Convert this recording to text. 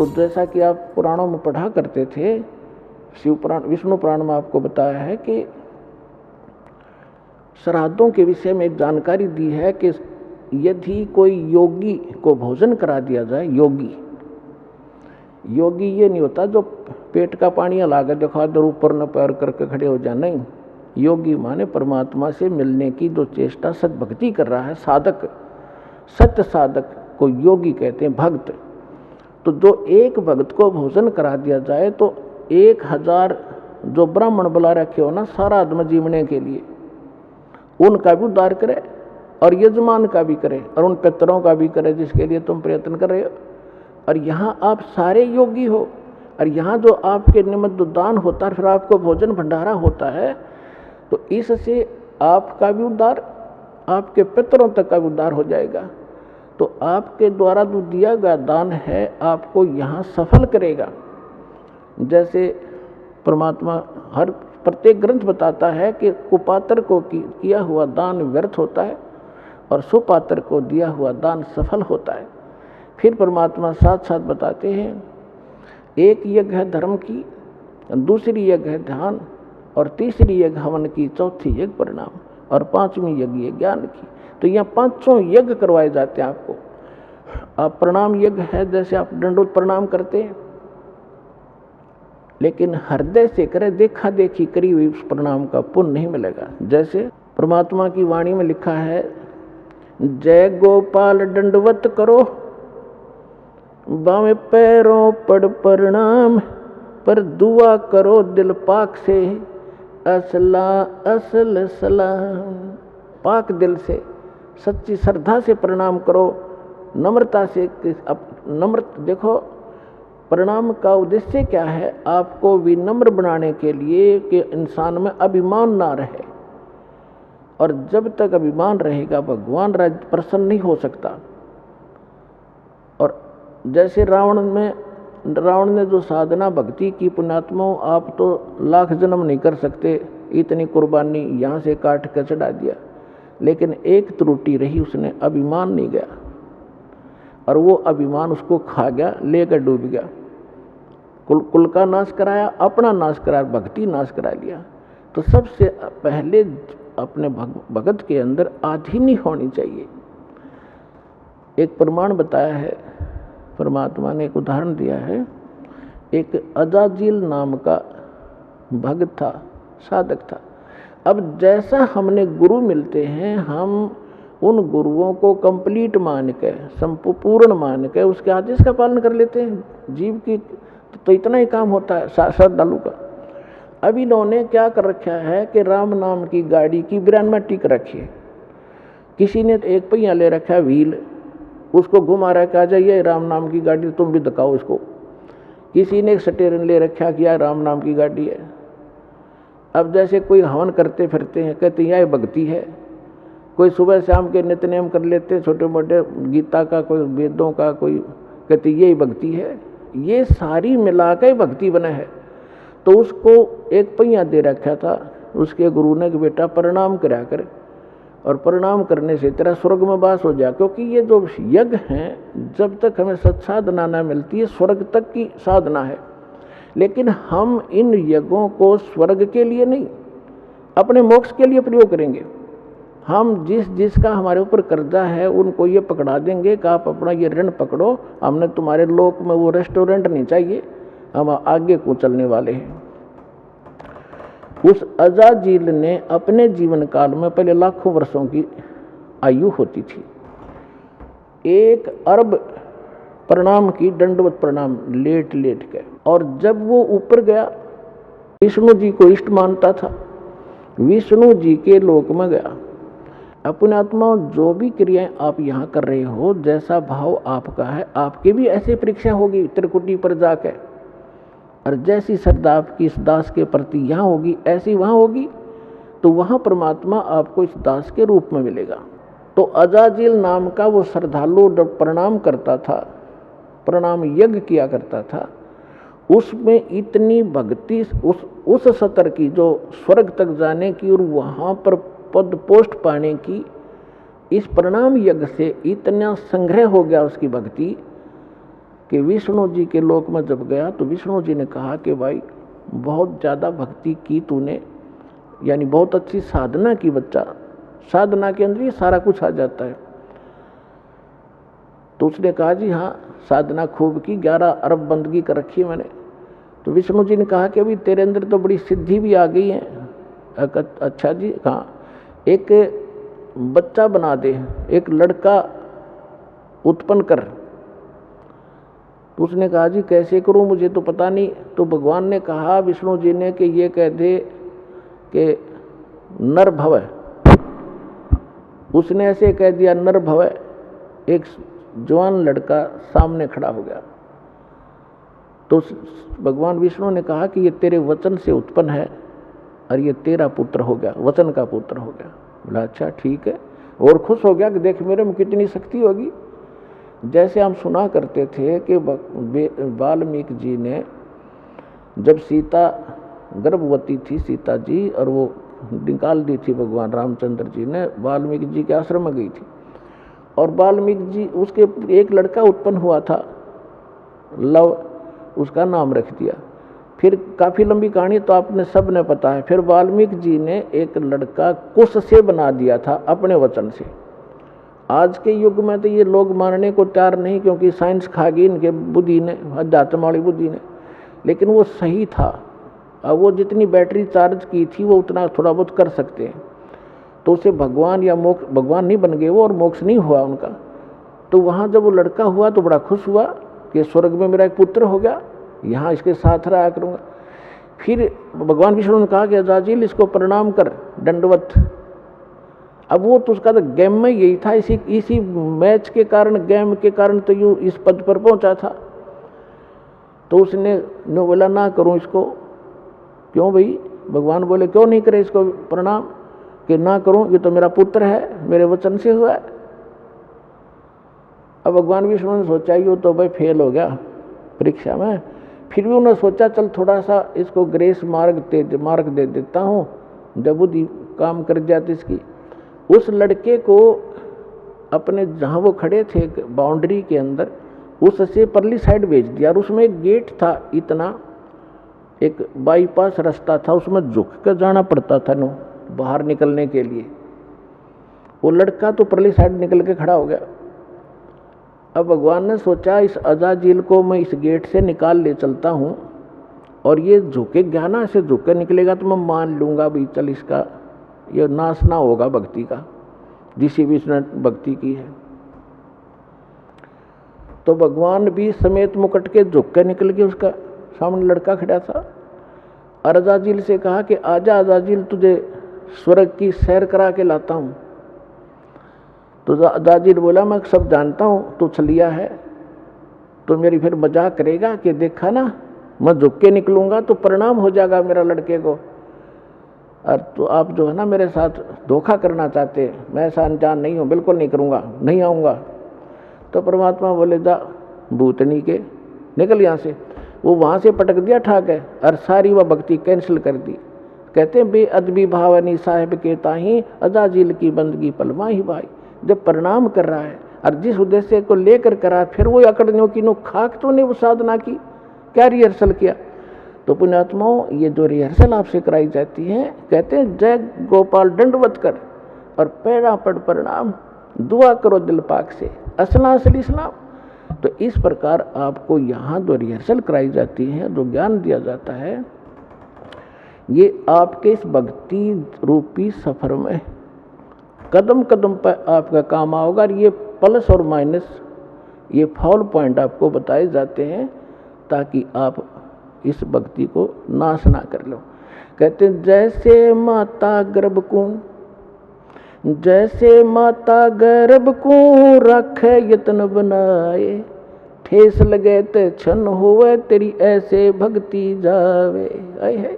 तो जैसा कि आप पुराणों में पढ़ा करते थे, शिव पुराण विष्णु पुराण में आपको बताया है कि श्राद्धों के विषय में एक जानकारी दी है कि यदि कोई योगी को भोजन करा दिया जाए, योगी ये नहीं होता जो पेट का पानी हला कर दिखा दो ऊपर न पैर करके खड़े हो जाए, नहीं। योगी माने परमात्मा से मिलने की जो चेष्टा सद्भक्ति कर रहा है, साधक, सत्य साधक को योगी कहते हैं, भक्त। तो जो एक भक्त को भोजन करा दिया जाए तो 1000 जो ब्राह्मण बुला रखे हो ना सारा आदमी जीवने के लिए, उनका भी उद्धार करे और यजमान का भी करे और उन पितरों का भी करे जिसके लिए तुम प्रयत्न कर रहे हो। और यहाँ आप सारे योगी हो और यहाँ जो आपके निमित्त दान होता है, फिर आपको भोजन भंडारा होता है, तो इससे आपका भी उद्धार, आपके पितरों तक का भी उद्धार हो जाएगा। तो आपके द्वारा जो दिया गया दान है आपको यहाँ सफल करेगा। जैसे परमात्मा हर प्रत्येक ग्रंथ बताता है कि कुपात्र को किया हुआ दान व्यर्थ होता है और सुपात्र को दिया हुआ दान सफल होता है। फिर परमात्मा साथ साथ बताते हैं, एक यज्ञ है धर्म की, दूसरी यज्ञ है ध्यान, और तीसरी यज्ञ हवन की, चौथी यज्ञ परिणाम, और 5वीं यज्ञ है ज्ञान की। तो यहाँ 5 यज्ञ करवाए जाते हैं आपको। आप प्रणाम यज्ञ है, जैसे आप दंडोत प्रणाम करते हैं, लेकिन हृदय से करे, देखा देखी करी हुई उस प्रणाम का पुण्य नहीं मिलेगा। जैसे परमात्मा की वाणी में लिखा है, जय गोपाल दंडवत करो, बावें पैरों पड़ प्रणाम, पर दुआ करो दिल पाक से, असला असल सलाम। पाक दिल से, सच्ची श्रद्धा से प्रणाम करो, नम्रता से। देखो प्रणाम का उद्देश्य क्या है, आपको विनम्र बनाने के लिए कि इंसान में अभिमान ना रहे, और जब तक अभिमान रहेगा भगवान प्रसन्न नहीं हो सकता। और जैसे रावण ने जो साधना भक्ति की, पुण्यात्माओं आप तो लाख जन्म नहीं कर सकते, इतनी कुर्बानी यहाँ से काट कर चढ़ा दिया, लेकिन एक त्रुटि रही, उसने अभिमान नहीं गया और वो अभिमान उसको खा गया, लेकर डूब गया। कुल का नाश कराया, अपना नाश कराया, भक्ति नाश करा लिया। तो सबसे पहले अपने भगत के अंदर आधीनी होनी चाहिए। एक प्रमाण बताया है परमात्मा ने, एक उदाहरण दिया है। एक अजाजील नाम का भक्त था, साधक था। अब जैसा हमने गुरु मिलते हैं, हम उन गुरुओं को कंप्लीट मान के, संपूर्ण मान के उसके आदेश का पालन कर लेते हैं। जीव की तो इतना ही काम होता है श्रद्धालु का। अब इन्होंने क्या कर रखा है कि राम नाम की गाड़ी की ब्रेन में टिक रखी है। किसी ने एक पहिया ले रखा है व्हील, उसको घुमा रखा है, जाइए राम नाम की गाड़ी, तुम भी दिखाओ इसको। किसी ने एक स्टीयरिंग ले रखा कि यार राम नाम की गाड़ी है। अब जैसे कोई हवन करते फिरते हैं, कहते यह भक्ति है। कोई सुबह शाम के नित्य-नेम कर लेते, छोटे मोटे गीता का, कोई वेदों का, कोई कहते यही भक्ति है। ये सारी मिला के भक्ति बना है। तो उसको एक पहिया दे रखा था उसके गुरु ने कि बेटा प्रणाम करा कर, और प्रणाम करने से तेरा स्वर्ग में वास हो जाए। क्योंकि ये जो यज्ञ हैं, जब तक हमें सत्साधना न मिलती है, स्वर्ग तक की साधना है। लेकिन हम इन यज्ञों को स्वर्ग के लिए नहीं, अपने मोक्ष के लिए प्रयोग करेंगे। हम जिसका हमारे ऊपर कर्जा है उनको ये पकड़ा देंगे कि आप अपना ये ऋण पकड़ो, हमने तुम्हारे लोक में वो रेस्टोरेंट नहीं चाहिए, हम आगे को चलने वाले हैं। उस अजाजील ने अपने जीवन काल में, पहले लाखों वर्षों की आयु होती थी, 1 अरब प्रणाम की, दंडवत प्रणाम लेट लेट के। और जब वो ऊपर गया, विष्णु जी को इष्ट मानता था, विष्णु जी के लोक में गया। अपने आत्मा जो भी क्रियाएं आप यहाँ कर रहे हो, जैसा भाव आपका है, आपकी भी ऐसी परीक्षा होगी त्रिकुटी पर जाके। और जैसी श्रद्धा आपकी इस दास के प्रति यहाँ होगी, ऐसी वहाँ होगी, तो वहाँ परमात्मा आपको इस दास के रूप में मिलेगा। तो अजाजील नाम का वो श्रद्धालु प्रणाम करता था, प्रणाम यज्ञ किया करता था, उसमें इतनी भक्ति, उस सतर की जो स्वर्ग तक जाने की और वहाँ पर पद पोस्ट पाने की, इस प्रणाम यज्ञ से इतना संग्रह हो गया उसकी भक्ति कि विष्णु जी के लोक में जब गया तो विष्णु जी ने कहा कि भाई बहुत ज़्यादा भक्ति की तूने, यानी बहुत अच्छी साधना की बच्चा, साधना के अंदर ये सारा कुछ आ जाता है। तो उसने कहा जी हाँ साधना खूब की, 11 अरब बंदगी कर रखी मैंने। तो विष्णु जी ने कहा कि अभी तेरे अंदर तो बड़ी सिद्धि भी आ गई है। अच्छा जी हाँ, एक बच्चा बना दे, एक लड़का उत्पन्न कर। तो उसने कहा जी कैसे करूं, मुझे तो पता नहीं। तो भगवान ने कहा विष्णु जी ने कि ये कह दे कि नर भव। उसने ऐसे कह दिया नर भव, एक जवान लड़का सामने खड़ा हो गया। तो भगवान विष्णु ने कहा कि ये तेरे वचन से उत्पन्न है और ये तेरा पुत्र हो गया, वचन का पुत्र हो गया। बोला अच्छा ठीक है, और खुश हो गया कि देख मेरे में कितनी शक्ति होगी। जैसे हम सुना करते थे कि वाल्मीकि जी ने जब सीता गर्भवती थी सीता जी, और वो निकाल दी थी भगवान रामचंद्र जी ने, वाल्मीकि जी के आश्रम में गई थी, और वाल्मीकि जी उसके एक लड़का उत्पन्न हुआ था, लव, उसका नाम रख दिया। फिर काफ़ी लंबी कहानी तो आपने सब ने पता है। फिर वाल्मीकि जी ने एक लड़का कुश से बना दिया था अपने वचन से। आज के युग में तो ये लोग मानने को तैयार नहीं, क्योंकि साइंस खा गई इनके बुद्धि ने, अध्यात्म वाली बुद्धि ने, लेकिन वो सही था। अब वो जितनी बैटरी चार्ज की थी वो उतना थोड़ा बहुत कर सकते हैं। तो उसे भगवान या मोक्ष, भगवान नहीं बन गए वो और मोक्ष नहीं हुआ उनका। तो वहाँ जब वो लड़का हुआ तो बड़ा खुश हुआ कि स्वर्ग में मेरा एक पुत्र हो गया, यहाँ इसके साथ रहा करूँगा। फिर भगवान विष्णु ने कहा कि अजाजिल इसको प्रणाम कर, दंडवत। अब वो तो उसका तो गेम में यही था, इसी मैच के कारण, गेम के कारण तो यूँ इस पद पर पहुंचा था। तो उसने बोला ना करूं इसको। क्यों भाई? भगवान बोले क्यों नहीं करे इसको प्रणाम, कि ना करूं, ये तो मेरा पुत्र है, मेरे वचन से हुआ है। अब भगवान विष्णु ने सोचा ये तो भाई फेल हो गया परीक्षा में। फिर भी उन्होंने सोचा चल थोड़ा सा इसको ग्रेस मार्ग दे देता हूँ, जब बुद्धि काम कर जाती इसकी। उस लड़के को अपने जहाँ वो खड़े थे बाउंड्री के अंदर, उससे परली साइड भेज दिया। और उसमें एक गेट था, इतना एक बाईपास रास्ता था, उसमें झुक कर जाना पड़ता था नो बाहर निकलने के लिए। वो लड़का तो परली साइड निकल के खड़ा हो गया। अब भगवान ने सोचा इस अजाजिल को मैं इस गेट से निकाल ले चलता हूँ, और ये झुके ज्ञाना से झुक कर निकलेगा तो मैं मान लूँगा भाई चल इसका ये नाश ना होगा भक्ति का, जिसी भी इसने भक्ति की है। तो भगवान भी समेत मुकुट के झुक कर निकल गए, उसका सामने लड़का खड़ा था। और अजाजिल से कहा कि आजा अजाजिल, तुझे स्वर्ग की सैर करा के लाता हूँ। तो अजाजिल बोला मैं सब जानता हूँ, तू छलिया है, तो मेरी फिर मजाक करेगा कि देखा ना मैं झुक के निकलूँगा तो परिणाम हो जाएगा मेरा लड़के को, और तो आप जो है ना मेरे साथ धोखा करना चाहते, मैं ऐसा अनजान नहीं हूँ, बिल्कुल नहीं करूँगा, नहीं आऊँगा। तो परमात्मा बोले जा भूतनी के निकल यहाँ से। वो वहाँ से पटक दिया ठाक है, और सारी वह भक्ति कैंसिल कर दी। कहते हैं बेअदबी भावनी साहिब के ताही अजाजिल की बंदगी पलमा ही भाई। जब प्रणाम कर रहा है और जिस उद्देश्य को लेकर करा, फिर वो अकड़ने की नो खाक तो नहीं वो साधना की, क्या रिहर्सल किया। तो पुण्यात्माओं ये जो रिहर्सल आपसे कराई जाती है, कहते हैं जय गोपाल दंडवत कर और पैरा पड़ प्रणाम, दुआ करो दिल पाक से, असला असल इस्लाम। तो इस प्रकार आपको यहाँ जो रिहर्सल कराई जाती है, जो ज्ञान दिया जाता है, ये आपके इस भक्ति रूपी सफर में कदम कदम पर आपका काम आओगा। और ये प्लस और माइनस, ये फॉल पॉइंट आपको बताए जाते हैं ताकि आप इस भक्ति को नाश ना कर लो। कहते हैं जैसे माता गर्भ को रखे यत्न बनाए, ठेस लगे ते क्षण होवे तेरी ऐसे भक्ति जावे। आए है